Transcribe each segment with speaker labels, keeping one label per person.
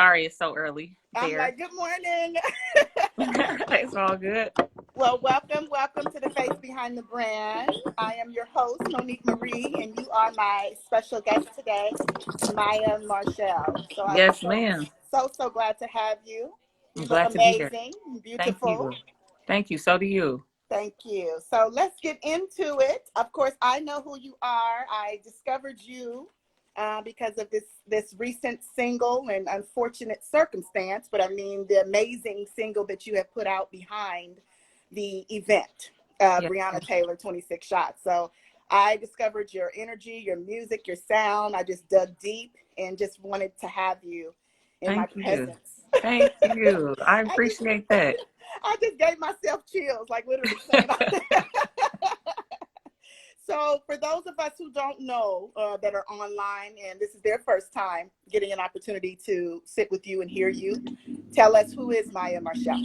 Speaker 1: sorry it's so early
Speaker 2: I'm
Speaker 1: there.
Speaker 2: like, good morning.
Speaker 1: It's all good.
Speaker 2: Well, welcome to the face behind the brand. I am your host, Monique Marie, and you are my special guest today, Maya Marchelle. So I'm
Speaker 1: Yes, ma'am.
Speaker 2: so glad to have you.
Speaker 1: I'm
Speaker 2: You look
Speaker 1: glad to be here.
Speaker 2: amazing,
Speaker 1: Thank
Speaker 2: beautiful.
Speaker 1: you. Thank you. So do you.
Speaker 2: Thank you. So let's get into it. Of course, I know who you are. I discovered you because of this recent single and unfortunate circumstance, but I mean the amazing single that you have put out behind the event,
Speaker 1: Yes.
Speaker 2: Breonna Taylor, 26 Shots. So I discovered your energy, your music, your sound. I just dug deep and just wanted to have you in my
Speaker 1: Thank you.
Speaker 2: presence.
Speaker 1: Thank you. I
Speaker 2: I just
Speaker 1: appreciate that.
Speaker 2: I just gave myself chills, like literally saying. So for those of us who don't know that are online and this is their first time getting an opportunity to sit with you and hear you, tell us, who is Maya Marchelle?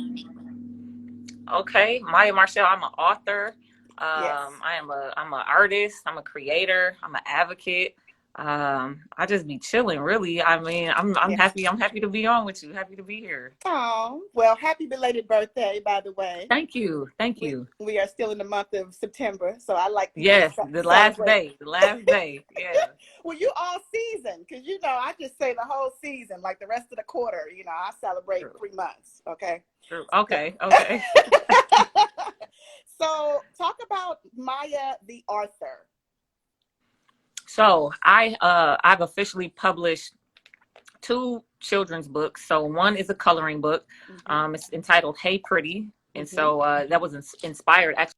Speaker 1: Okay, Maya Marchelle. I'm an author.
Speaker 2: Yes.
Speaker 1: I'm an artist. I'm a creator. I'm an advocate. I just be chilling, really. I mean, I'm
Speaker 2: Yes.
Speaker 1: happy. I'm happy to be on with you. Happy to be here.
Speaker 2: Oh, well, happy belated birthday, by the way.
Speaker 1: Thank you. Thank
Speaker 2: We
Speaker 1: you.
Speaker 2: we are still in the month of September, so I like people to
Speaker 1: Yes, the last
Speaker 2: celebrate.
Speaker 1: day. The last day. Yeah.
Speaker 2: Well, you all season, because I just say the whole season, like the rest of the quarter. I celebrate
Speaker 1: True.
Speaker 2: 3 months. Okay.
Speaker 1: True.
Speaker 2: So,
Speaker 1: Okay. Okay.
Speaker 2: so talk about Maya the author.
Speaker 1: So I've officially published two children's books. So one is a coloring book.
Speaker 2: Mm-hmm.
Speaker 1: It's entitled Hey Pretty. And
Speaker 2: Mm-hmm.
Speaker 1: so that was inspired actually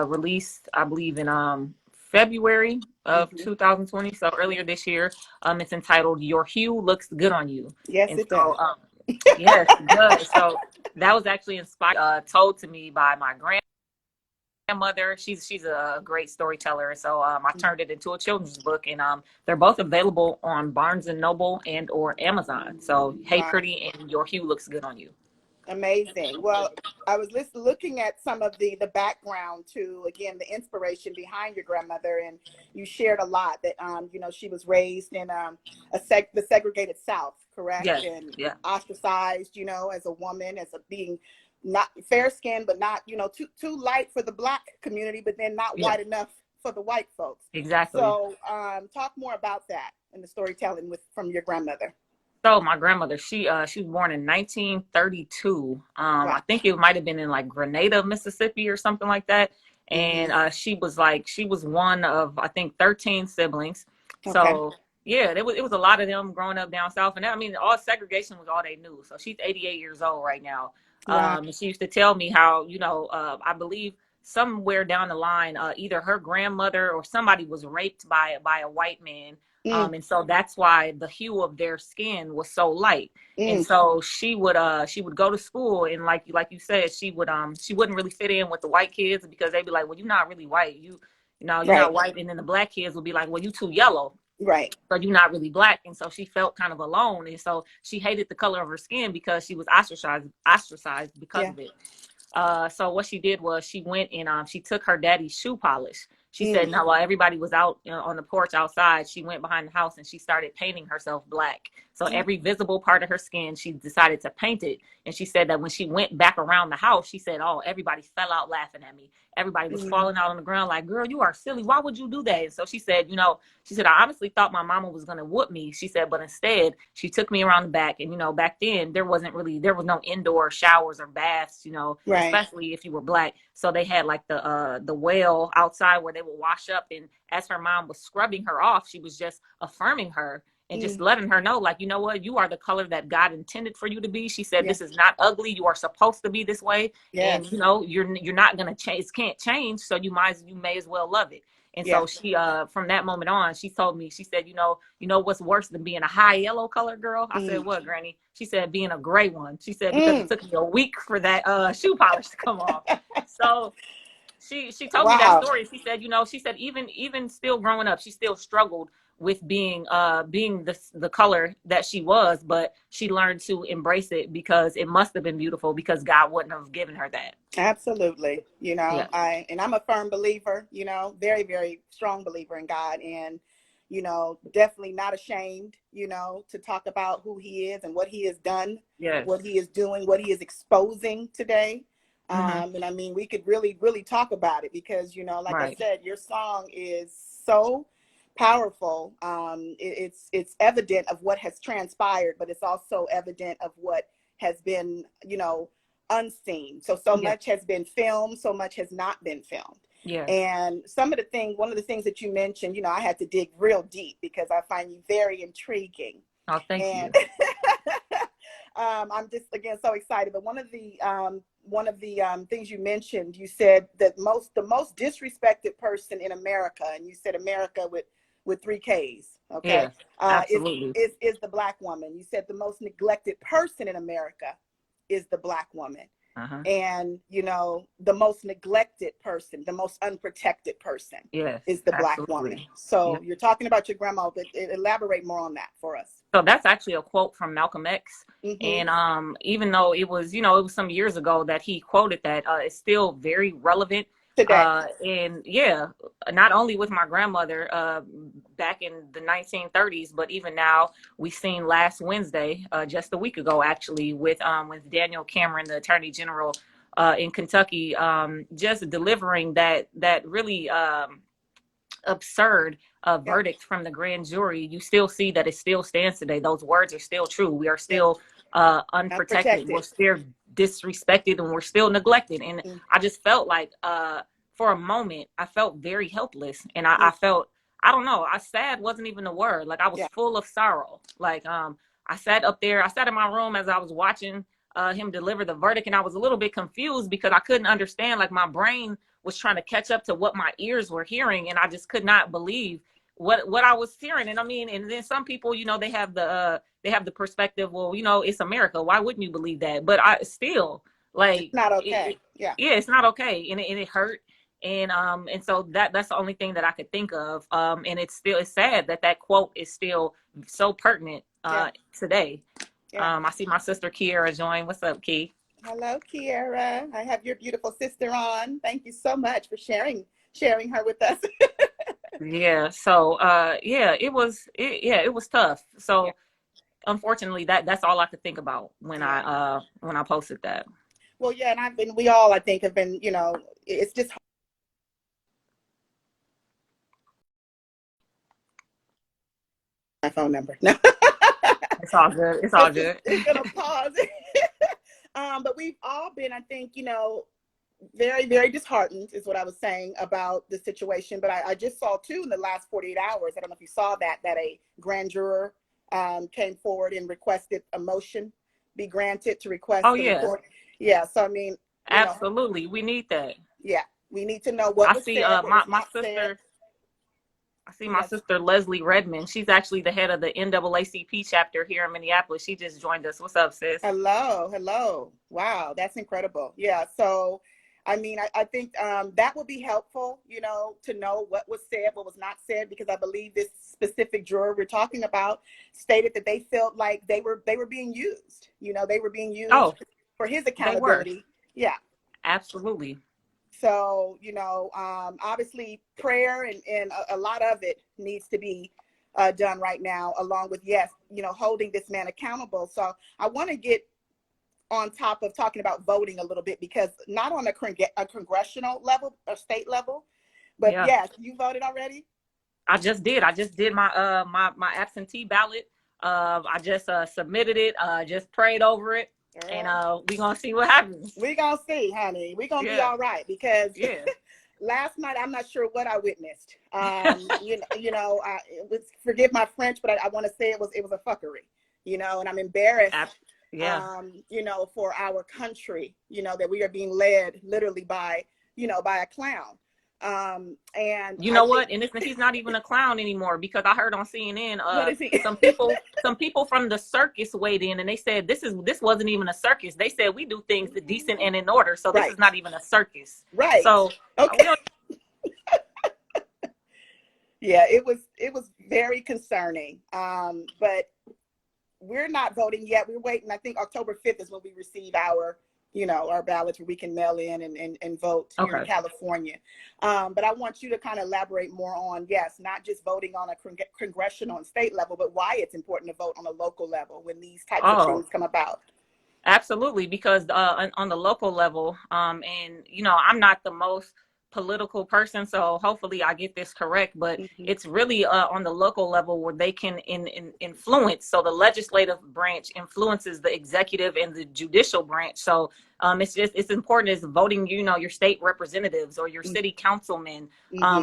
Speaker 1: released, I believe, in February of
Speaker 2: Mm-hmm.
Speaker 1: 2020. So earlier this year. It's entitled Your Hue Looks Good on You.
Speaker 2: Yes,
Speaker 1: And
Speaker 2: it does.
Speaker 1: so yes, it does. So that was actually inspired, told to me by my grandmother. She's a great storyteller. So I turned it into a children's book, and they're both available on Barnes and Noble and or Amazon. So Hey
Speaker 2: Wow.
Speaker 1: Pretty and Your Hue Looks Good on You.
Speaker 2: Amazing. Well, I was looking at some of the background to, again, the inspiration behind your grandmother, and you shared a lot that she was raised in the segregated South, correct,
Speaker 1: Yes.
Speaker 2: and
Speaker 1: Yeah.
Speaker 2: ostracized, as a woman, as a being not fair skinned, but not too light for the Black community, but then not
Speaker 1: Yeah.
Speaker 2: white enough for the white folks.
Speaker 1: Exactly.
Speaker 2: So talk more about that and the storytelling from your grandmother.
Speaker 1: So my grandmother, she was born in 1932.
Speaker 2: Wow.
Speaker 1: I think it might have been in like Grenada, Mississippi, or something like that. And
Speaker 2: Mm-hmm.
Speaker 1: she was one of, I think, 13 siblings.
Speaker 2: Okay.
Speaker 1: So yeah, it was a lot of them growing up down south. And I mean, all segregation was all they knew. So she's 88 years old right now.
Speaker 2: Wow.
Speaker 1: And she used to tell me how, I believe somewhere down the line, either her grandmother or somebody was raped by a white man. And so that's why the hue of their skin was so light. And so she would go to school, and like you said, she wouldn't really fit in with the white kids because they'd be like, well, you're not really white. You're
Speaker 2: Right.
Speaker 1: not white. And then the Black kids would be like, well, you too yellow.
Speaker 2: Right.
Speaker 1: So you're not really Black. And so she felt kind of alone. And so she hated the color of her skin because she was ostracized because of it. So what she did was she went and she took her daddy's shoe polish. She said, now while everybody was out on the porch outside, she went behind the house and she started painting herself black. So every visible part of her skin, she decided to paint it. And she said that when she went back around the house, she said, oh, everybody fell out laughing at me. Everybody was falling out on the ground like, girl, you are silly. Why would you do that? And so she said, I honestly thought my mama was going to whoop me. She said, but instead she took me around the back. And, back then there was no indoor showers or baths,
Speaker 2: Right.
Speaker 1: especially if you were Black. So they had like the well outside where they would wash up. And as her mom was scrubbing her off, she was just affirming her and just letting her know, like, you know what, you are the color that God intended for you to be. She said, this is not ugly. You are supposed to be this way.
Speaker 2: Yes.
Speaker 1: And, you're not going to change. It can't change. So you may as well love it. And so she, from that moment on, she told me, she said, you know what's worse than being a high yellow color girl? I said, what, Granny? She said, being a gray one. She said, because it took me a week for that shoe polish to come off. So She told me that
Speaker 2: Wow.
Speaker 1: story. She said, she said even still growing up, she still struggled with being the color that she was, but she learned to embrace it because it must have been beautiful because God wouldn't have given her that.
Speaker 2: Absolutely.
Speaker 1: Yeah.
Speaker 2: I'm a firm believer, very, very strong believer in God, and, definitely not ashamed, to talk about who he is and what he has done,
Speaker 1: Yes.
Speaker 2: what he is doing, what he is exposing today. And I mean, we could really, really talk about it because, like I
Speaker 1: Right.
Speaker 2: said, your song is so powerful. It's evident of what has transpired, but it's also evident of what has been, unseen. So
Speaker 1: Yeah.
Speaker 2: much has been filmed, so much has not been filmed.
Speaker 1: Yeah.
Speaker 2: And one of the things that you mentioned, I had to dig real deep because I find you very intriguing.
Speaker 1: Oh, thank
Speaker 2: And
Speaker 1: you.
Speaker 2: I'm just again so excited. But one of the things you mentioned, you said that the most disrespected person in America, and you said America with three K's. Okay,
Speaker 1: Yes, absolutely.
Speaker 2: is the Black woman. You said the most neglected person in America is the Black woman.
Speaker 1: Uh-huh.
Speaker 2: And the most neglected person, the most unprotected person,
Speaker 1: Yes,
Speaker 2: is the Black
Speaker 1: absolutely.
Speaker 2: woman. So
Speaker 1: Yep.
Speaker 2: you're talking about your grandma, but elaborate more on that for us.
Speaker 1: So that's actually a quote from Malcolm X.
Speaker 2: Mm-hmm.
Speaker 1: And even though it was, it was some years ago that he quoted that, it's still very relevant.
Speaker 2: Today.
Speaker 1: And yeah, not only with my grandmother back in the 1930s, but even now, we seen last Wednesday, just a week ago, actually, with Daniel Cameron, the Attorney General in Kentucky, just delivering that really absurd verdict from the grand jury. You still see that it still stands today. Those words are still true. We are still unprotected. We're still disrespected, and we're still neglected. And I just felt like for a moment, I felt very helpless. And I felt, I don't know, sad wasn't even a word. Like I was full of sorrow. Like I sat in my room as I was watching him deliver the verdict, and I was a little bit confused because I couldn't understand. Like my brain was trying to catch up to what my ears were hearing, and I just could not believe what I was hearing. And I mean, and then some people, they have the perspective, well, it's America, why wouldn't you believe that? But I still, like,
Speaker 2: it's not okay.
Speaker 1: It's not okay, and it hurt. And so that's the only thing that I could think of. And it's sad that quote is still so pertinent today. I see my sister Kiera join. What's up, Key?
Speaker 2: Hello, Kiera. I have your beautiful sister on. Thank you so much for sharing her with us.
Speaker 1: Yeah. So it was tough. So unfortunately, that's all I could think about when I posted that.
Speaker 2: Well, yeah, and we all, I think, have been, it's just my phone number. No.
Speaker 1: It's all good. It's all good.
Speaker 2: It's gonna pause. But we've all been, I think, very, very disheartened is what I was saying about the situation. But I just saw too in the last 48 hours, I don't know if you saw that a grand juror came forward and requested a motion be granted to request the report. Yeah. So I mean,
Speaker 1: absolutely, we need that.
Speaker 2: Yeah, we need to know what was said.
Speaker 1: My sister. I see my sister Leslie Redmond. She's actually the head of the NAACP chapter here in Minneapolis. She just joined us. What's up, sis?
Speaker 2: Hello. Wow, that's incredible. Yeah. So, I mean, I think that would be helpful, to know what was said, what was not said, because I believe this specific juror we're talking about stated that they felt like they were being used. They were being used for his accountability. Yeah.
Speaker 1: Absolutely.
Speaker 2: So, obviously prayer and a lot of it needs to be done right now, along with, holding this man accountable. So I want to get on top of talking about voting a little bit, because not on a congressional level or state level, but yes, you voted already?
Speaker 1: I just did my my absentee ballot. I just submitted it, just prayed over it. And we're going to see what happens.
Speaker 2: We're going to see, honey. We're going to be all right, because last night, I'm not sure what I witnessed. Forgive my French, but I want to say it was a fuckery, and I'm embarrassed, for our country, that we are being led literally by a clown. And
Speaker 1: You
Speaker 2: I
Speaker 1: know
Speaker 2: think,
Speaker 1: what? And he's not even a clown anymore, because I heard on CNN,
Speaker 2: what is he?
Speaker 1: some people from the circus weighed in, and they said this wasn't even a circus. They said we do things decent and in order, so this
Speaker 2: Right.
Speaker 1: is not even a circus.
Speaker 2: Right.
Speaker 1: So we
Speaker 2: Okay.
Speaker 1: don't.
Speaker 2: Yeah, it was very concerning. But we're not voting yet. We're waiting. I think October 5th is when we receive our, our ballots where we can mail in and vote here in
Speaker 1: Okay.
Speaker 2: California. But I want you to kind of elaborate more on, yes, not just voting on a congressional and state level, but why it's important to vote on a local level when these types of things come about.
Speaker 1: Absolutely, because on the local level, and I'm not the most political person, so hopefully I get this correct, but it's really on the local level where they can influence. So the legislative branch influences the executive and the judicial branch. So it's important as voting, your state representatives or your city councilmen,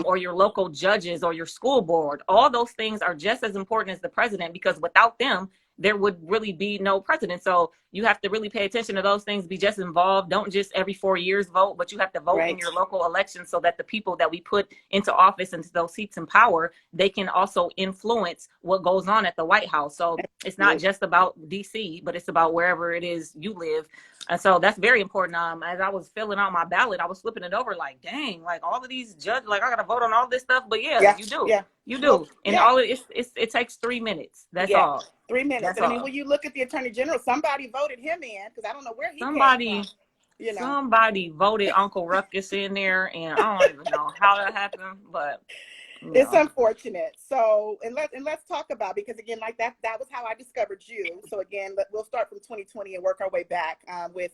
Speaker 1: or your local judges or your school board. All those things are just as important as the president, because without them, there would really be no president. So you have to really pay attention to those things, be just involved. Don't just every 4 years vote, but you have to vote in your local elections, so that the people that we put into office, into those seats in power, they can also influence what goes on at the White House. So it's not just about DC, but it's about wherever it is you live. And so that's very important. As I was filling out my ballot, I was flipping it over like, dang, like all of these judges, like I got to vote on all this stuff. But yeah, you do. You do. Well, and all it takes 3 minutes. That's all.
Speaker 2: 3 minutes.
Speaker 1: That's
Speaker 2: and I mean, when you look at the Attorney General, somebody voted him in, because I don't know where he came from.
Speaker 1: Somebody voted Uncle Ruckus in there, and I don't even know how that happened, but
Speaker 2: it's unfortunate. So, and let's talk about, because again, like that was how I discovered you. So again, we'll start from 2020 and work our way back with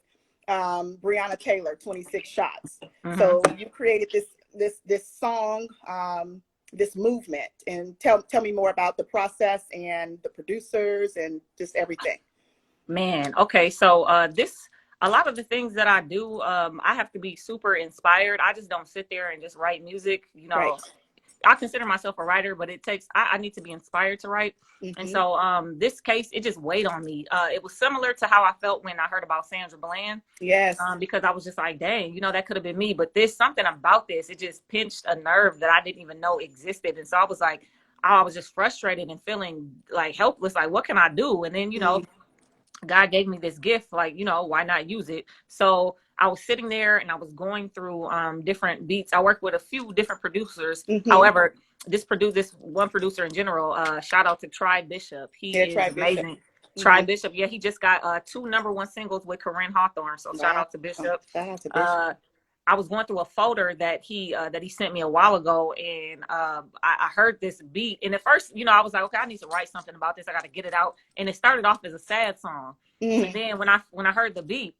Speaker 2: Breonna Taylor, 26 shots. So you created this song, this movement, and tell me more about the process and the producers and just everything.
Speaker 1: Man, okay, so a lot of the things that I do, I have to be super inspired. I just don't sit there and just write music. I consider myself a writer, but it takes, I need to be inspired to write. And so this case, it just weighed on me. It was similar to how I felt when I heard about Sandra Bland.
Speaker 2: Yes.
Speaker 1: Because I was just like, dang, that could have been me. But there's something about this, it just pinched a nerve that I didn't even know existed. And so I was like, I was just frustrated and feeling like helpless. Like, what can I do? And then, God gave me this gift, like, why not use it? So I was sitting there and I was going through different beats. I worked with a few different producers. However, this one producer in general, shout out to Tri Bishop. He is amazing. Tri Bishop. Yeah, he just got 2 #1 singles with Corinne Hawthorne. So shout out to Bishop.
Speaker 2: Shout out to Bishop.
Speaker 1: I was going through a folder that he sent me a while ago, and I heard this beat. And at first, I was like, okay, I need to write something about this. I got to get it out. And it started off as a sad song. And then when I heard the beat,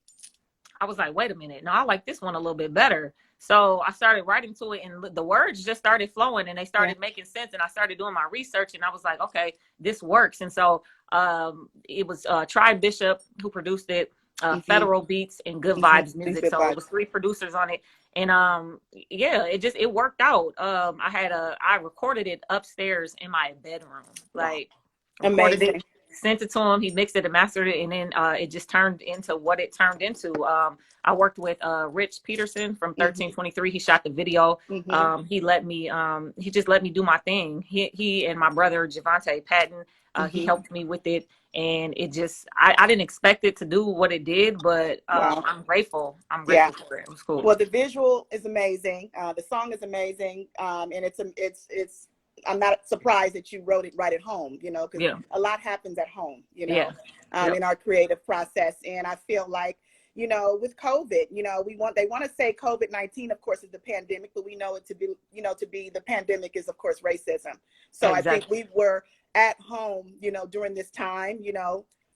Speaker 1: I was like, wait a minute, no, I like this one a little bit better. So I started writing to it, and the words just started flowing, and they started making sense. And I started doing my research, and I was like, okay, this works. And so it was Tri Bishop who produced it. Federal Beats and Good Vibes Music. So it was 3 producers on it. And it worked out. I recorded it upstairs in my bedroom. Like, recorded it, sent it to him. He mixed it and mastered it, and then it just turned into what it turned into. I worked with Rich Peterson from 1323. He shot the video. He just let me do my thing. He and my brother Javante Patton, he helped me with it. And it just, I didn't expect it to do what it did, but I'm grateful. I'm grateful for it. It was cool.
Speaker 2: Well, the visual is amazing. The song is amazing. And it's I'm not surprised that you wrote it right at home, because a lot happens at home, in our creative process. And I feel like, with COVID, they want to say COVID-19, of course, is the pandemic, but we know it to be the pandemic is, of course, racism. So I think we were at home, during this time.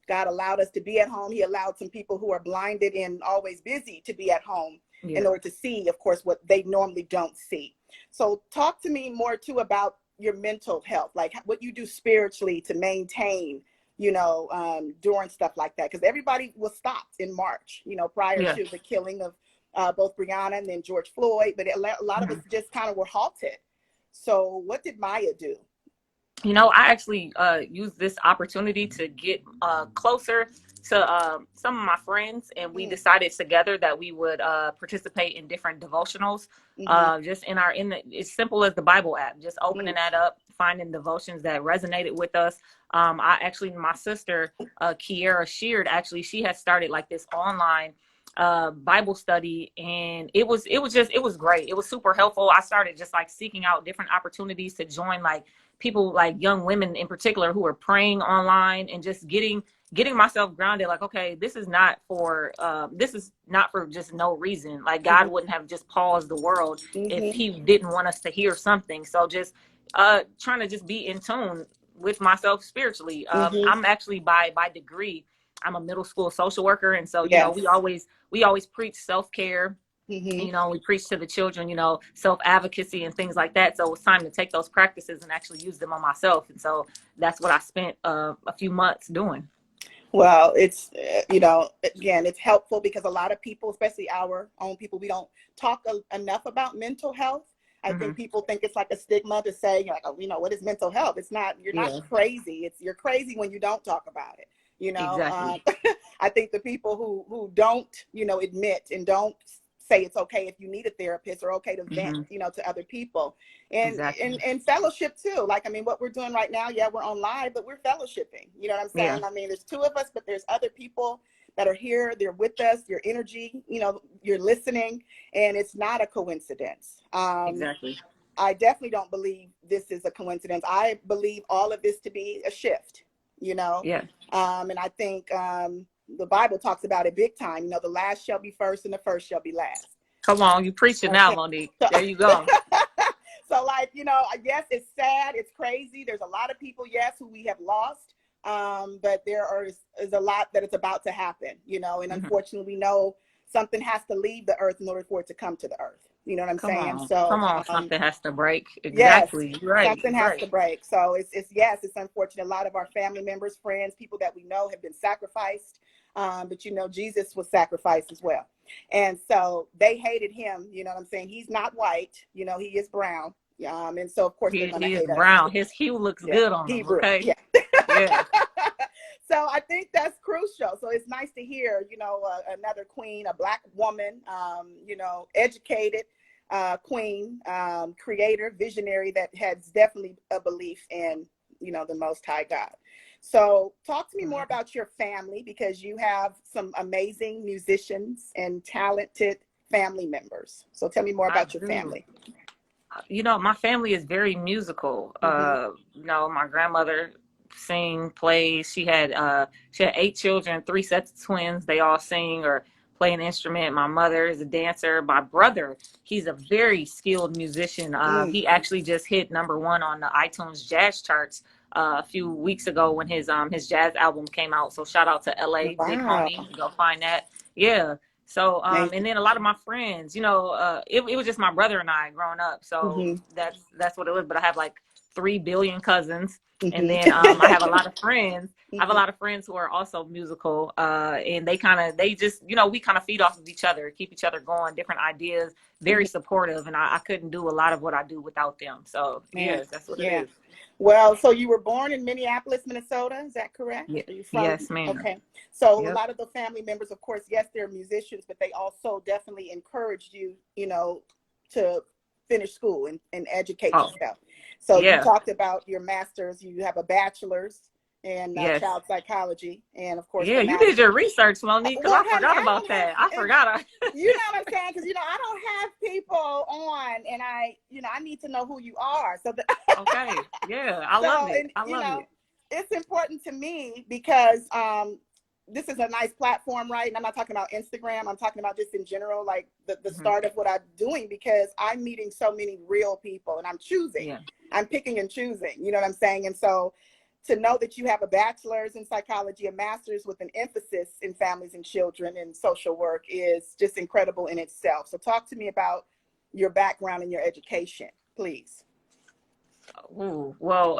Speaker 2: God allowed us to be at home. He allowed some people who are blinded and always busy to be at home in order to see, of course, what they normally don't see. So talk to me more too about your mental health, like what you do spiritually to maintain, during stuff like that. Because everybody was stopped in March, prior to the killing of both Breonna and then George Floyd. But a lot of us just kind of were halted. So what did Maya do?
Speaker 1: I actually used this opportunity to get closer to some of my friends, and we decided together that we would participate in different devotionals. Just in the, it's simple as the Bible app, just opening that up, finding devotions that resonated with us. I actually, my sister, Kiera Sheard, actually, she has started like this online Bible study, and it was great. It was super helpful. I started just like seeking out different opportunities to join like people, like young women in particular, who are praying online, and just getting myself grounded. Like, okay, this is not for just no reason. Like, God wouldn't have just paused the world if he didn't want us to hear something. So just trying to just be in tune with myself spiritually. I'm actually by degree, I'm a middle school social worker, and so you know, we always preach self-care. You know, we preach to the children, you know, self-advocacy and things like that. So it's time to take those practices and actually use them on myself. And so that's what I spent a few months doing.
Speaker 2: Well, it's, you know, again, it's helpful because a lot of people, especially our own people, we don't talk enough about mental health. I think people think it's like a stigma to say, like, oh, you know, what is mental health? It's not, you're not crazy. You're crazy when you don't talk about it. You know,
Speaker 1: exactly.
Speaker 2: I think the people who don't, you know, admit and don't say it's okay if you need a therapist, or okay to vent, you know, to other people, and fellowship too. Like, I mean, what we're doing right now, we're on live, but we're fellowshipping. You know what I'm saying? I mean, there's two of us, but there's other people that are here. They're with us. Your energy, you know, you're listening, and it's not a coincidence.
Speaker 1: Exactly.
Speaker 2: I definitely don't believe this is a coincidence. I believe all of this to be a shift. You know, and I think the Bible talks about it big time. You know, the last shall be first and the first shall be last.
Speaker 1: Come on, you preaching now, Monique. There you go.
Speaker 2: So, like, you know, I guess it's sad, it's crazy. There's a lot of people, who we have lost, but there is a lot that is about to happen, you know, and unfortunately we know something has to leave the earth in order for it to come to the earth. You know what I'm saying? So
Speaker 1: come on, something has to break. Exactly.
Speaker 2: Yes, something has to break. So it's unfortunate. A lot of our family members, friends, people that we know have been sacrificed. But you know, Jesus was sacrificed as well. And so they hated him. You know what I'm saying? He's not white. You know, he is brown. And so of course they're going to hate us.
Speaker 1: Brown. His hue looks good on him. Okay. Yeah.
Speaker 2: So I think that's crucial. So it's nice to hear, you know, another queen, a Black woman, you know, educated queen, creator, visionary that has definitely a belief in, you know, the Most High God. So talk to me more about your family, because you have some amazing musicians and talented family members. So tell me more about your family.
Speaker 1: You know, my family is very musical. You know, my grandmother sing, plays. She had 8 children, 3 sets of twins. They all sing or play an instrument. My mother is a dancer. My brother, he's a very skilled musician. He actually just hit #1 on the iTunes jazz charts a few weeks ago when his jazz album came out. So shout out to LA, Big Homie. Go find that. Yeah. So, and then a lot of my friends, you know, it was just my brother and I growing up. So that's what it was. But I have like 3 billion cousins. And then I have a lot of friends. I have a lot of friends who are also musical. And they just, you know, we kind of feed off of each other, keep each other going, different ideas, very supportive. And I couldn't do a lot of what I do without them. So, yes, that's what it is.
Speaker 2: Well, so you were born in Minneapolis, Minnesota. Is that correct?
Speaker 1: Yeah.
Speaker 2: Are you from?
Speaker 1: Yes, ma'am.
Speaker 2: Okay. So a lot of the family members, of course, yes, they're musicians, but they also definitely encouraged you, you know, to finish school and educate yourself. So you talked about your master's. You have a bachelor's in child psychology, and of course,
Speaker 1: you did your research, Monique, because I forgot about that. I forgot.
Speaker 2: You know what I'm saying? Because you know, I don't have people on, and I need to know who you are. So
Speaker 1: okay, I love it. I love it.
Speaker 2: It's important to me because this is a nice platform, right? And I'm not talking about Instagram. I'm talking about just in general, like the start of what I'm doing, because I'm meeting so many real people, and I'm choosing. Yeah. I'm picking and choosing. You know what I'm saying? And so to know that you have a bachelor's in psychology, a master's with an emphasis in families and children and social work is just incredible in itself. So talk to me about your background and your education, please.
Speaker 1: Ooh, well,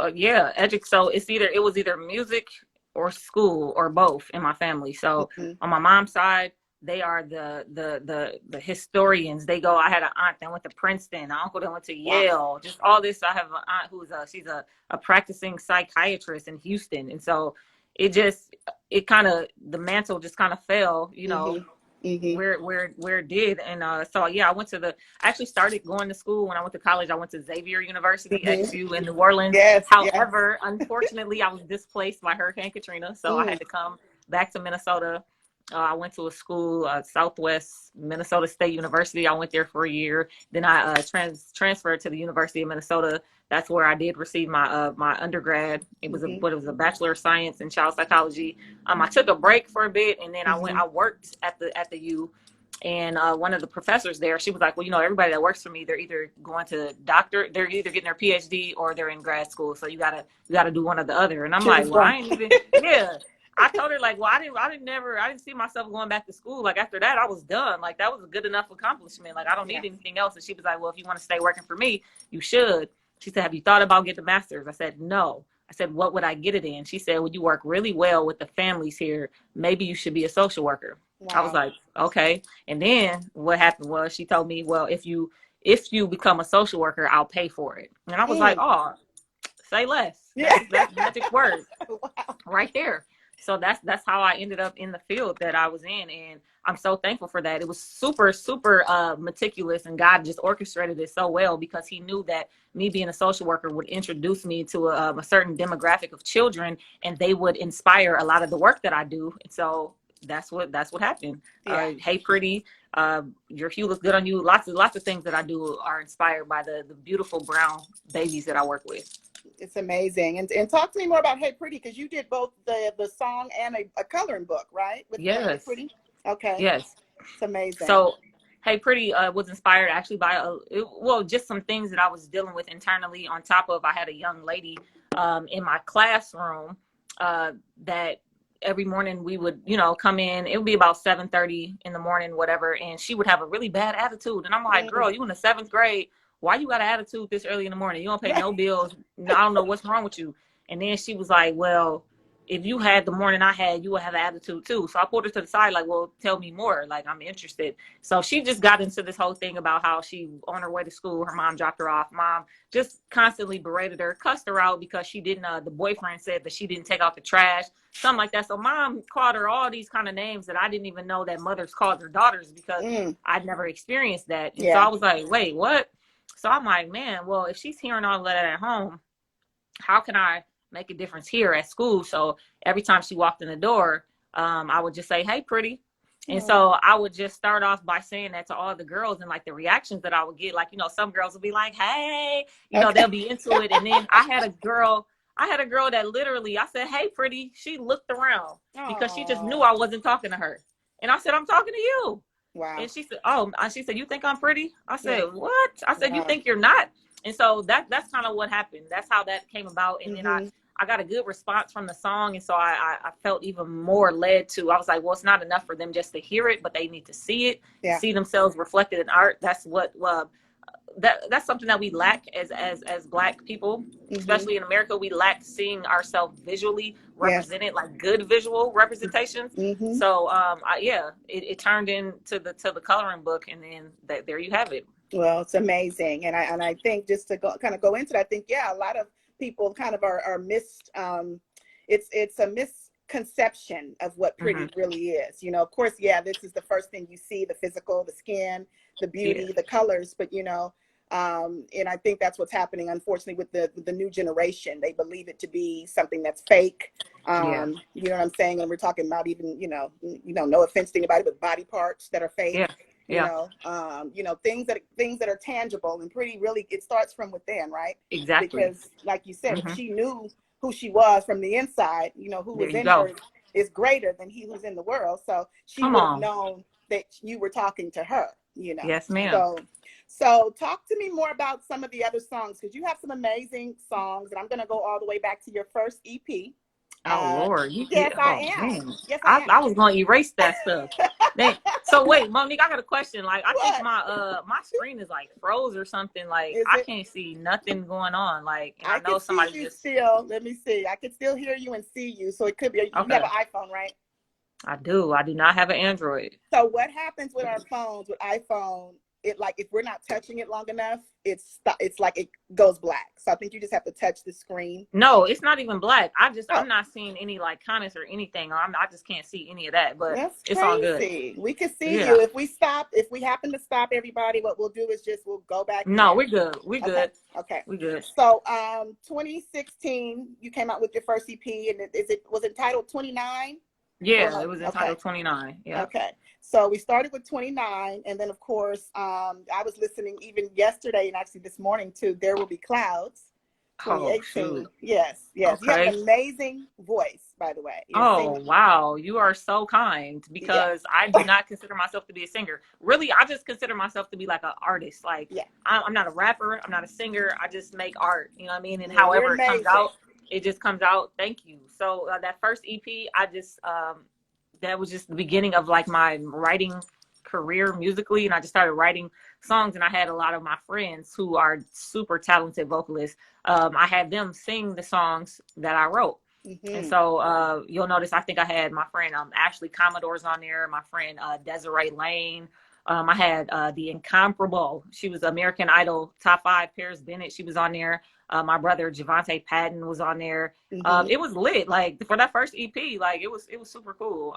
Speaker 1: so it was either music or school or both in my family. So on my mom's side, they are the historians. They go, I had an aunt that went to Princeton, an uncle that went to Yale, just all this. I have an aunt who's she's a practicing psychiatrist in Houston. And so it kind of, the mantle just kind of fell, you know,
Speaker 2: Mm-hmm.
Speaker 1: where it did. And so yeah, I actually started going to school when I went to college. I went to Xavier University, XU in New Orleans.
Speaker 2: Yes,
Speaker 1: However, unfortunately, I was displaced by Hurricane Katrina, so I had to come back to Minnesota. I went to a school, Southwest Minnesota State University. I went there for a year. Then I transferred to the University of Minnesota. That's where I did receive my undergrad. It was a Bachelor of Science in Child Psychology. I took a break for a bit, and then I worked at the U. And one of the professors there, she was like, well, you know, everybody that works for me, they're either they're either getting their PhD or they're in grad school. So you gotta do one or the other. And I'm like, well, I ain't even, yeah. I told her, like, well, I didn't see myself going back to school. Like, after that, I was done. Like, that was a good enough accomplishment. Like, I don't need anything else. And she was like, well, if you want to stay working for me, you should. She said, have you thought about getting a master's? I said, no. I said, what would I get it in? She said, well, you work really well with the families here. Maybe you should be a social worker. Wow. I was like, okay. And then what happened was she told me, well, if you become a social worker, I'll pay for it. And I was like, oh, say less. That's magic word right there. So that's how I ended up in the field that I was in. And I'm so thankful for that. It was super, super meticulous, and God just orchestrated it so well, because he knew that me being a social worker would introduce me to a certain demographic of children, and they would inspire a lot of the work that I do. And so that's what happened. Hey, Pretty, your hue looks good on you. Lots of things that I do are inspired by the beautiful brown babies that I work with.
Speaker 2: It's amazing. And talk to me more about Hey Pretty, because you did both the song and a coloring book, right? With Hey Pretty? Okay.
Speaker 1: Yes.
Speaker 2: It's amazing.
Speaker 1: So Hey Pretty was inspired actually by just some things that I was dealing with internally. On top of, I had a young lady in my classroom that every morning we would, you know, come in. It would be about 7:30 in the morning, whatever, and she would have a really bad attitude. And I'm like, girl, you in the 7th grade. Why you got an attitude this early in the morning? You don't pay no bills. I don't know what's wrong with you. And then she was like, well, if you had the morning I had, you would have an attitude too. So I pulled her to the side, like, well, tell me more. Like, I'm interested. So she just got into this whole thing about how she, on her way to school, her mom dropped her off. Mom just constantly berated her, cussed her out because she didn't, the boyfriend said that she didn't take out the trash, something like that. So mom called her all these kind of names that I didn't even know that mothers called their daughters, because I'd never experienced that. And so I was like, wait, what? So I'm like, man, well, if she's hearing all of that at home, how can I make a difference here at school? So every time she walked in the door, I would just say, hey, Pretty. And so I would just start off by saying that to all the girls, and like the reactions that I would get, like, you know, some girls would be like, hey, you know, they'll be into it. And then I had a girl that literally, I said, hey, Pretty. She looked around because she just knew I wasn't talking to her. And I said, I'm talking to you. Wow. And she said, oh, she said, you think I'm pretty? I said, what? I said, you think you're not? And so that's kind of what happened. That's how that came about. And then I got a good response from the song. And so I felt even more led to, I was like, well, it's not enough for them just to hear it, but they need to see it, see themselves reflected in art. That's what, that's something that we lack as Black people, especially in America. We lack seeing ourselves visually represented, like good visual representations. So it turned into the coloring book, and then there you have it.
Speaker 2: Well, it's amazing. And I think, just to go into that, I think a lot of people kind of are missed. It's a misconception of what pretty really is. You know, of course, this is the first thing you see: the physical, the skin, the beauty, the colors. But you know, and I think that's what's happening, unfortunately, with the new generation. They believe it to be something that's fake. You know what I'm saying? And we're talking about even, no offense to anybody, but body parts that are fake. You know, things that are tangible, and pretty, really, it starts from within, right?
Speaker 1: Exactly.
Speaker 2: Because, like you said, if she knew who she was from the inside, you know, who was in her is greater than he who's in the world. So she would have known that you were talking to her, you know.
Speaker 1: Yes, ma'am.
Speaker 2: So talk to me more about some of the other songs, because you have some amazing songs, and I'm going to go all the way back to your first EP.
Speaker 1: Oh, Lord.
Speaker 2: Yes, I am. Yes,
Speaker 1: I was going to erase that stuff. So wait, Monique, I got a question. Like, I think my screen is like froze or something. Like, I can't see nothing going on. Like, and I know somebody
Speaker 2: see you still. Let me see. I can still hear you and see you. So it could be. You have an iPhone, right?
Speaker 1: I do. I do not have an Android.
Speaker 2: So what happens with our phones, with iPhone? it like if we're not touching it long enough, it's like it goes black. So I think you just have to touch the screen.
Speaker 1: No, it's not even black.
Speaker 2: Oh.
Speaker 1: I'm not seeing any like comments or anything. I just can't see any of that. But
Speaker 2: That's
Speaker 1: it's all good.
Speaker 2: crazy. We can see you. If we happen to stop everybody, what we'll do is we'll go back.
Speaker 1: No, we're good. We're good.
Speaker 2: Okay.
Speaker 1: We good.
Speaker 2: So 2016, you came out with your first EP, and was it entitled 29?
Speaker 1: Yeah, it was entitled 29. Yeah.
Speaker 2: Okay. So we started with 29, and then of course, I was listening even yesterday and actually this morning to There Will Be Clouds. 2018. Yes. Okay. You have an amazing voice, by the way.
Speaker 1: Wow. You are so kind, because I do not consider myself to be a singer. Really, I just consider myself to be like an artist. Like, I'm not a rapper. I'm not a singer. I just make art. You know what I mean? And however it comes out, it just comes out. Thank you. So that first EP, that was just the beginning of like my writing career musically. And I just started writing songs, and I had a lot of my friends who are super talented vocalists. I had them sing the songs that I wrote. And so you'll notice, I think I had my friend Ashley Commodore's on there, my friend Desiree Lane. I had the incomparable, she was American Idol top 5, Paris Bennett, she was on there. My brother Javante Patton was on there. It was lit. Like for that first EP, like it was super cool.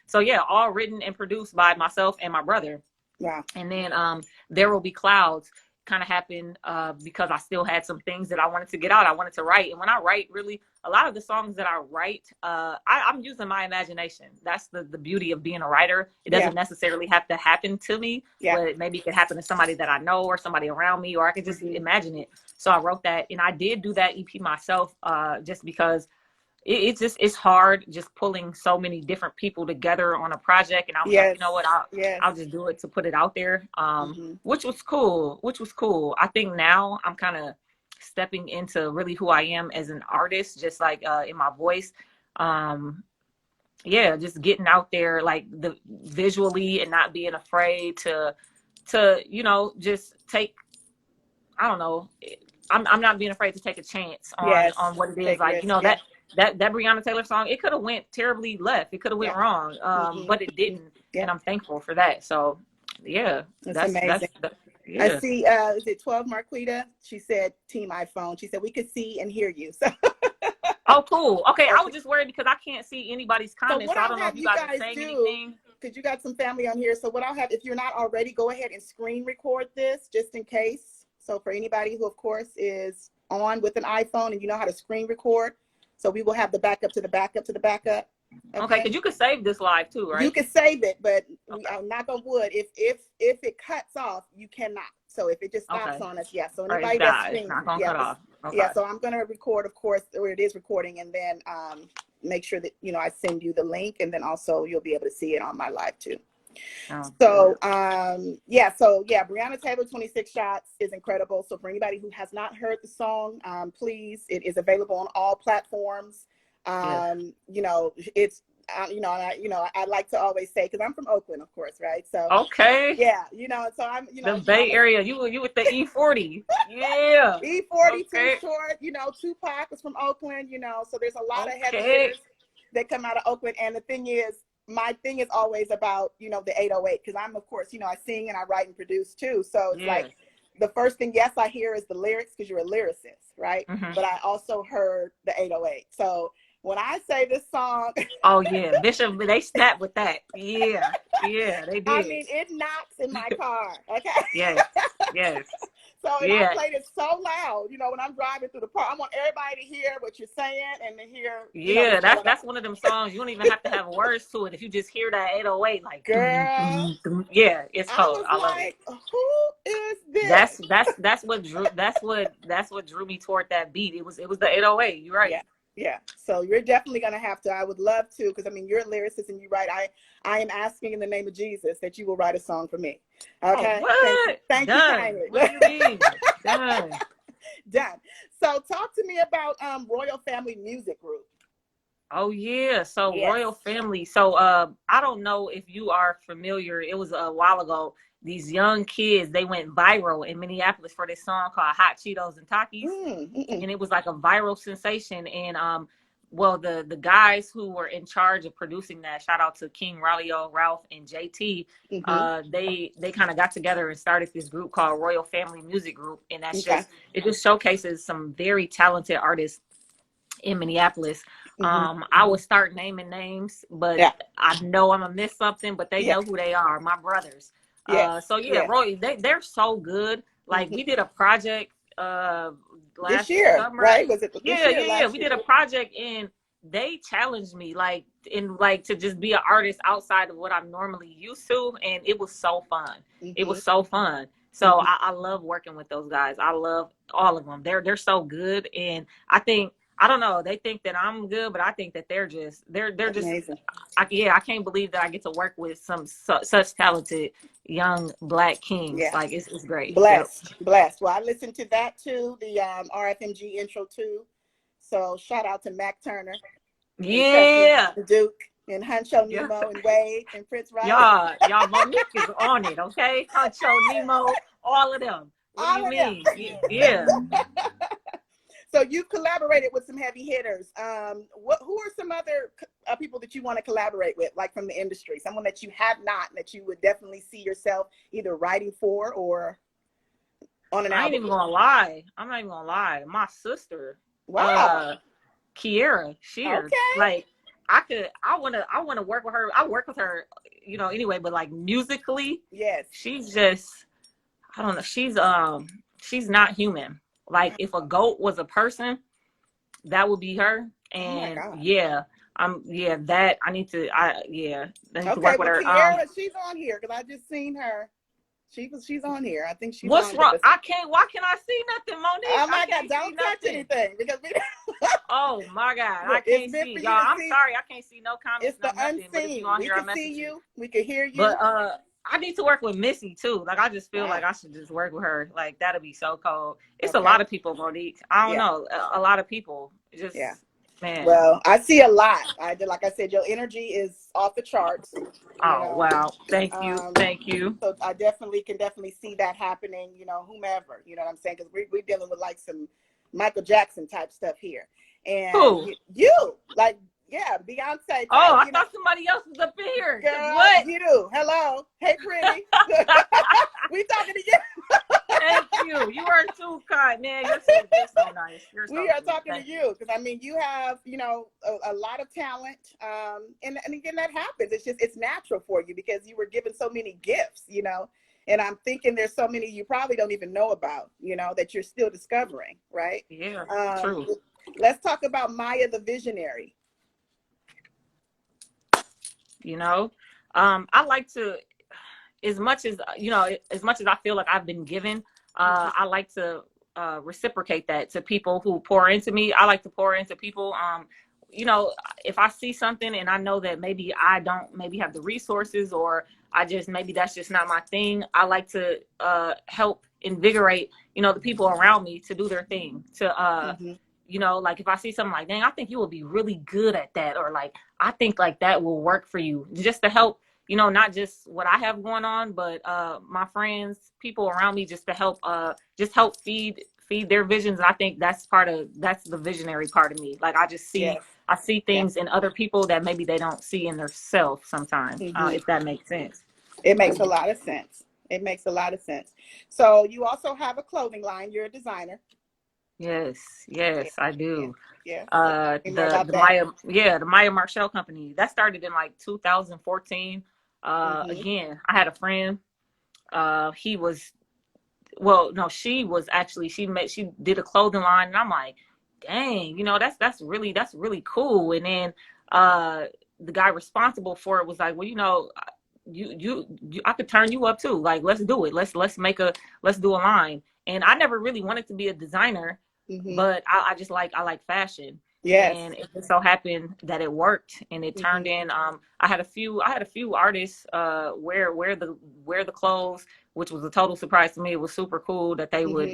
Speaker 1: So yeah, all written and produced by myself and my brother.
Speaker 2: Yeah.
Speaker 1: And then There Will Be Clouds kind of happened because I still had some things that I wanted to get out. I wanted to write. And when I write, really, a lot of the songs that I write, I'm using my imagination. That's the beauty of being a writer. It doesn't necessarily have to happen to me, but maybe it could happen to somebody that I know or somebody around me, or I could just imagine it. So I wrote that, and I did do that EP myself just because it's hard just pulling so many different people together on a project. And I was like, you know what, I'll just do it to put it out there, which was cool. I think now I'm kind of stepping into really who I am as an artist, just like in my voice. Just getting out there like the visually, and not being afraid to just take, I don't know, I'm not being afraid to take a chance on what it is. Like, that Breonna Taylor song, it could have went terribly left. It could have went wrong, but it didn't. And I'm thankful for that. So, that's amazing.
Speaker 2: I see, is it 12 Marquita? She said, Team iPhone. She said, we could see and hear you. So.
Speaker 1: Oh, cool. Okay, I was just worried because I can't see anybody's comments. So I don't know if you guys are saying anything.
Speaker 2: Because you got some family on here. So what I'll have, if you're not already, go ahead and screen record this just in case. So for anybody who, of course, is on with an iPhone and you know how to screen record. So we will have the backup to the backup to the backup.
Speaker 1: Okay, because you could save this live too, right?
Speaker 2: You can save it, but knock on wood, if it cuts off, you cannot. So if it just stops on us, so anybody that's streaming,
Speaker 1: not gonna cut off.
Speaker 2: So I'm gonna record, of course, where it is recording, and then make sure that I send you the link, and then also you'll be able to see it on my live too. Breonna Taylor 26 Shots is incredible. So for anybody who has not heard the song, please, it is available on all platforms. It's I like to always say, because I'm from Oakland, of course, right? So so I'm
Speaker 1: the Bay Area. You with the E40.
Speaker 2: E40 too short. Tupac was from Oakland. So there's a lot of heavy hitters that come out of Oakland. And the thing is, my thing is always about the 808, because I'm, of course, I sing and I write and produce too. So it's like the first thing I hear is the lyrics, because you're a lyricist, right? But I also heard the 808. So when I say this song,
Speaker 1: Bishop, they snap with that. They did.
Speaker 2: I mean, it knocks in my car. Okay.
Speaker 1: Yes.
Speaker 2: So I played it so loud, when I'm driving through the park, I want everybody to hear what you're saying and to hear.
Speaker 1: That's one of them songs. You don't even have to have words to it. If you just hear that 808, like,
Speaker 2: girl,
Speaker 1: it's cold. I love it.
Speaker 2: Who is this?
Speaker 1: That's what drew me toward that beat. It was the 808. You're right.
Speaker 2: Yeah. So you're definitely going to have to, I would love to, because you're a lyricist and you write. I am asking in the name of Jesus that you will write a song for me. Okay.
Speaker 1: What?
Speaker 2: Thank you kindly.
Speaker 1: What do you mean? Done.
Speaker 2: Done. So talk to me about Royal Family Music Group.
Speaker 1: Oh yeah. So Royal Family. So I don't know if you are familiar. It was a while ago. These young kids, they went viral in Minneapolis for this song called Hot Cheetos and Takis. And it was like a viral sensation. And well, the guys who were in charge of producing that, shout out to King Ralio, Ralph, and JT. They kind of got together and started this group called Royal Family Music Group, and that's it just showcases some very talented artists in Minneapolis. I would start naming names, but I know I'm gonna miss something, but they know who they are, my brothers. Roy, they're so good. Like we did a project last
Speaker 2: this year,
Speaker 1: summer.
Speaker 2: right? Was it this year?
Speaker 1: We did a project and they challenged me to just be an artist outside of what I'm normally used to, and it was so fun. It was so fun. So I love working with those guys. I love all of them. They're so good, and I don't know. They think that I'm good, but I think that they're just
Speaker 2: amazing.
Speaker 1: I can't believe that I get to work with such talented young Black kings. Like it's great.
Speaker 2: Blessed. Well, I listened to that too, the RFMG intro too. So shout out to Mac Turner.
Speaker 1: Yeah.
Speaker 2: And Duke and Huncho Nemo and Wade and Prince Riley.
Speaker 1: Y'all Monique is on it, okay? Huncho Nemo, all of them. What do you mean? Yeah.
Speaker 2: So you've collaborated with some heavy hitters. Who are some other people that you want to collaborate with, like from the industry? Someone that you have not, that you would definitely see yourself either writing for or on an album?
Speaker 1: I'm not even gonna lie. My sister, Kiera Shears, like I wanna work with her. I work with her, anyway, but like musically, she's just, I don't know. She's not human. Like if a goat was a person, that would be her. And I need to work with her.
Speaker 2: Kiera, she's on here because I just seen her. She's on here. I think she's.
Speaker 1: What's wrong? Why can I see nothing, Monique?
Speaker 2: Oh my God! Don't touch anything because we.
Speaker 1: Oh my God! I can't see. Y'all, I'm sorry. I can't see no comments.
Speaker 2: It's the unseen. We can see you. We can hear you.
Speaker 1: But I need to work with Missy too. Like I just feel like I should just work with her. Like that'd be so cool. It's a lot of people, Monique. I don't know. A lot of people. Just man.
Speaker 2: Well, I see a lot. Like I said, your energy is off the charts.
Speaker 1: Wow. Thank you.
Speaker 2: So I can definitely see that happening, whomever, you know what I'm saying? Because we're dealing with like some Michael Jackson type stuff here. And you like, Beyonce.
Speaker 1: I thought somebody else was up in here.
Speaker 2: Girl,
Speaker 1: what?
Speaker 2: You. Hello. Hey, pretty. We talking to you.
Speaker 1: Thank you. You are too kind, man. You're so nice.
Speaker 2: We are talking to you because you have, a lot of talent. And again, that happens. It's natural for you because you were given so many gifts, and I'm thinking there's so many you probably don't even know about, that you're still discovering, right?
Speaker 1: Yeah, true.
Speaker 2: Let's talk about Maya the Visionary.
Speaker 1: I like to, as much as I feel like I've been given, I like to reciprocate that to people who pour into me. I like to pour into people. If I see something and I know that maybe I don't have the resources, or maybe that's just not my thing, I like to help invigorate, the people around me to do their thing, like if I see something like, dang, I think you will be really good at that, or like, I think like that will work for you, just to help, not just what I have going on, but my friends, people around me, just to help feed their visions. And I think that's the visionary part of me. Like I just see, I see things in other people that maybe they don't see in themselves sometimes, if that makes sense.
Speaker 2: It makes a lot of sense. So you also have a clothing line. You're a designer.
Speaker 1: Yes, I do.
Speaker 2: The
Speaker 1: Maya Marchelle company that started in like 2014. Again, I had a friend. She did a clothing line, and I'm like, dang, that's really cool. And then the guy responsible for it was like, well, I could turn you up too. Like, let's do it. Let's do a line. And I never really wanted to be a designer. But I like fashion.
Speaker 2: Yes.
Speaker 1: And it just so happened that it worked, and it turned in. I had a few artists wear the clothes, which was a total surprise to me. It was super cool that they would,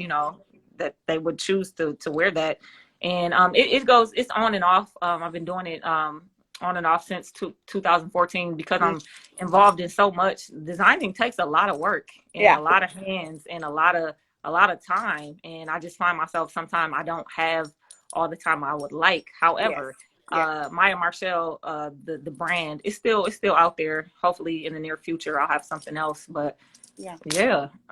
Speaker 1: that they would choose to wear that. And it's on and off. I've been doing it on and off since 2014 because I'm involved in so much. Designing takes a lot of work and a lot of hands and a lot of time, and I just find myself sometimes I don't have all the time I would like. However, Maya Marchelle, the brand it's still out there. Hopefully in the near future I'll have something else. But yeah,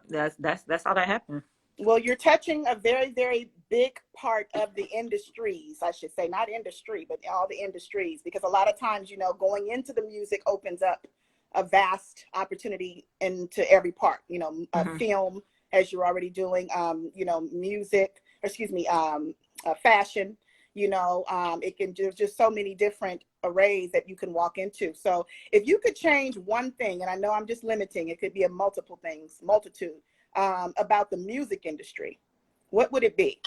Speaker 1: that's how that happened.
Speaker 2: Well, you're touching a very, very big part of the industries, I should say, not industry, but all the industries, because a lot of times, you know, going into the music opens up a vast opportunity into every part, you know, film, as you're already doing, you know, music, fashion, you know, it can do just so many different arrays that you can walk into. So if you could change one thing, and I know I'm just limiting, it could be a multitude, about the music industry, what would it be?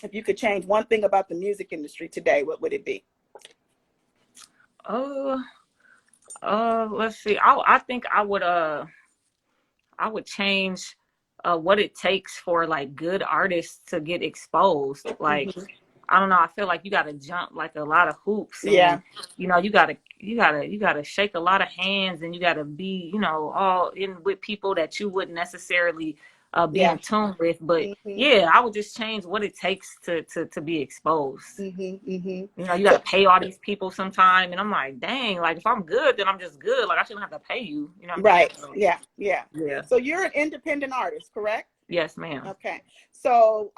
Speaker 2: If you could change one thing about the music industry today, what would it be?
Speaker 1: Let's see. I think I would change what it takes for like good artists to get exposed. Like I don't know, I feel like you gotta jump like a lot of hoops, and you know, you gotta shake a lot of hands, and you gotta be, you know, all in with people that you wouldn't necessarily be in tune with. But yeah, I would just change what it takes to be exposed. You know, you gotta pay all these people sometime, and I'm like, dang, like if I'm good, then I'm just good. Like I shouldn't have to pay you. You know what I mean? So,
Speaker 2: yeah. So you're an independent artist, correct?
Speaker 1: Yes, ma'am.
Speaker 2: Okay. So,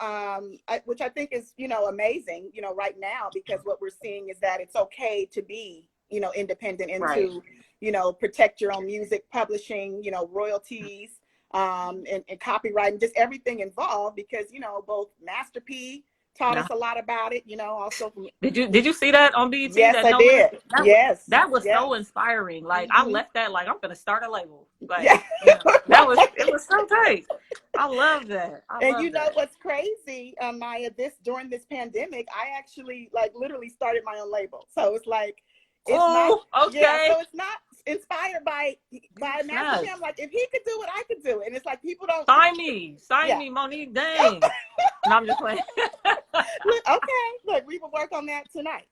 Speaker 2: which I think is, you know, amazing, you know, right now, because what we're seeing is that it's okay to be, you know, independent and to, you know, protect your own music, publishing, you know, royalties, and copyright, and just everything involved, because, you know, both Master P taught us a lot about it, you know, also from,
Speaker 1: did you see that on BET?
Speaker 2: Yes, I did.
Speaker 1: That was so inspiring. Like I left that like I'm gonna start a label. Like it was so tight. I love that.
Speaker 2: And you know what's crazy, Maya, during this pandemic, I actually like literally started my own label. So it's like so it's not inspired by Master P. I'm like, if he could do it, I could do it. And it's like people don't
Speaker 1: sign me, Monique. Dang. No, I'm just playing.
Speaker 2: Okay, look, we will work on that tonight.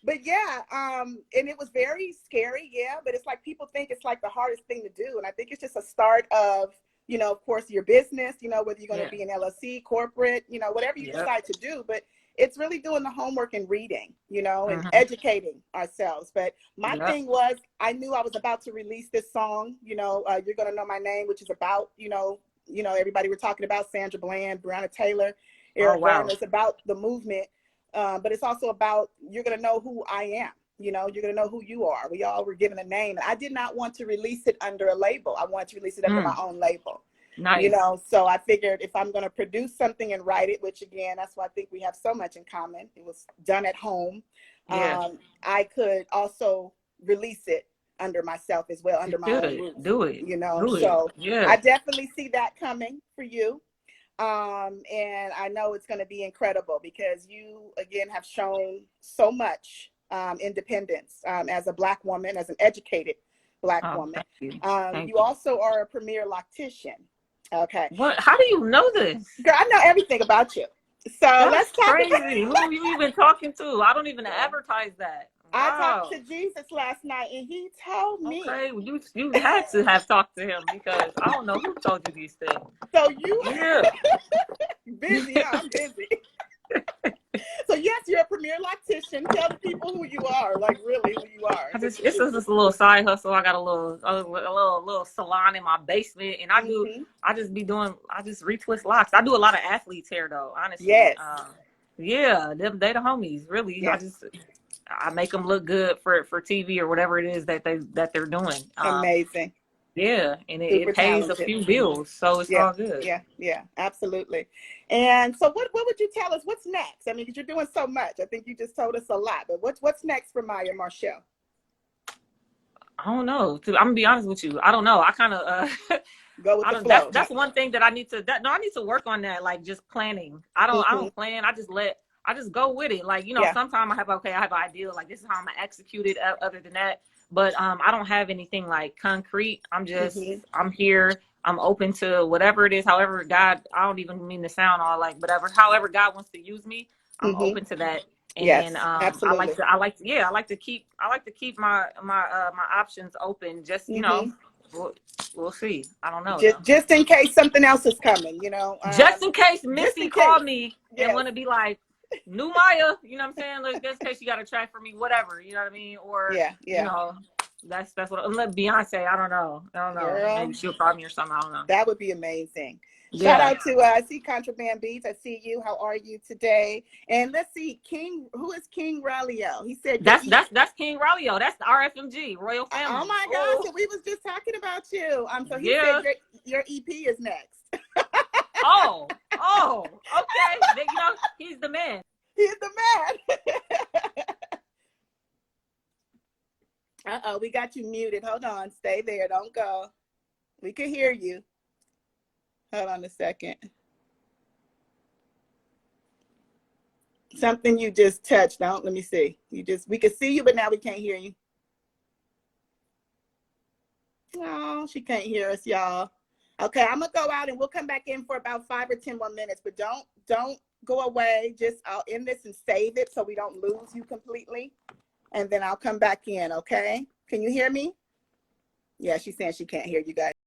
Speaker 2: But yeah, and it was very scary, but it's like people think it's like the hardest thing to do, and I think it's just a start of, you know, of course, your business, you know, whether you're going to be an LLC, corporate, you know, whatever you decide to do, but it's really doing the homework and reading, you know, and educating ourselves. But my thing was, I knew I was about to release this song, you know, You're Gonna Know My Name, which is about, you know, everybody we're talking about, Sandra Bland, Breonna Taylor, Eric Garner. It's about the movement, but it's also about, you're going to know who I am. You know, you're going to know who you are. We all were given a name. And I did not want to release it under a label. I wanted to release it under my own label. Nice. You know, so I figured if I'm going to produce something and write it, which again, that's why I think we have so much in common. It was done at home. I could also release it under myself as well, under my own roof.
Speaker 1: Do it.
Speaker 2: You know, I definitely see that coming for you. And I know it's going to be incredible because you, again, have shown so much independence as a Black woman, as an educated Black woman. Thank you. Also are a premier loctician. Okay.
Speaker 1: What? How do you know this?
Speaker 2: Girl, I know everything about you. So let's talk.
Speaker 1: Crazy. Who you even talking to? I don't even advertise that. Wow.
Speaker 2: I talked to Jesus last night, and he told me.
Speaker 1: Okay, you had to have talked to him because I don't know who told you these things.
Speaker 2: So you busy? I'm busy. So yes, you're a premier loctician. Tell the people who you are, like really who you are.
Speaker 1: It's just a little side hustle. I got a little salon in my basement, and I just retwist locks. I do a lot of athletes' hair though, honestly.
Speaker 2: Yes.
Speaker 1: They the homies, really. Yes. I make them look good for TV or whatever it is that they're doing.
Speaker 2: Amazing.
Speaker 1: Yeah, and it pays a few bills, so it's all good.
Speaker 2: Yeah, absolutely. And so what would you tell us? What's next? I mean, because you're doing so much. I think you just told us a lot, but what's next for Maya Marchelle?
Speaker 1: I don't know. I'm gonna be honest with you. I don't know. I kind of
Speaker 2: go with the flow.
Speaker 1: That's one thing that I need to. I need to work on that. Like just planning. I don't plan. I just go with it. Like, you know, sometimes I have an idea. Like this is how I'm gonna execute it. Other than that. But I don't have anything like concrete. I'm just, I'm here. I'm open to whatever it is. However, God, I don't even mean to sound all like whatever. However, God wants to use me. I'm open to that. And
Speaker 2: absolutely.
Speaker 1: I like to keep my options open. Just you know, we'll see. I don't know.
Speaker 2: Just in case something else is coming. You know.
Speaker 1: Just in case Missy called me and want to be like, new Maya, you know what I'm saying? Like, just in case you got a track for me, whatever, you know what I mean? Or,
Speaker 2: Yeah,
Speaker 1: you
Speaker 2: yeah.
Speaker 1: know, that's what, unless Beyonce, I don't know.
Speaker 2: Girl,
Speaker 1: Maybe she'll call me or something, I don't know.
Speaker 2: that would be amazing. Shout
Speaker 1: Yeah.
Speaker 2: out to I see Contraband Beats. I see you. How are you today? And let's see, King. Who is King Ralio? He said your
Speaker 1: That's King Ralio. That's the RFMG, Royal
Speaker 2: Oh
Speaker 1: Family.
Speaker 2: my gosh!
Speaker 1: Oh,
Speaker 2: So we was just talking about you. So he said
Speaker 1: yeah.
Speaker 2: your EP is next.
Speaker 1: Okay. You know, he's the man.
Speaker 2: He's the man. Uh-oh, we got you muted. Hold on. Stay there. Don't go. We can hear you. Hold on a second. Something you just touched. Let me see. We can see you, but now we can't hear you. Oh, she can't hear us, y'all. Okay, I'm gonna go out and we'll come back in for about 5 or 10 more minutes, but don't go away. Just I'll end this and save it so we don't lose you completely. And then I'll come back in, okay? Can you hear me? Yeah, she's saying she can't hear you guys.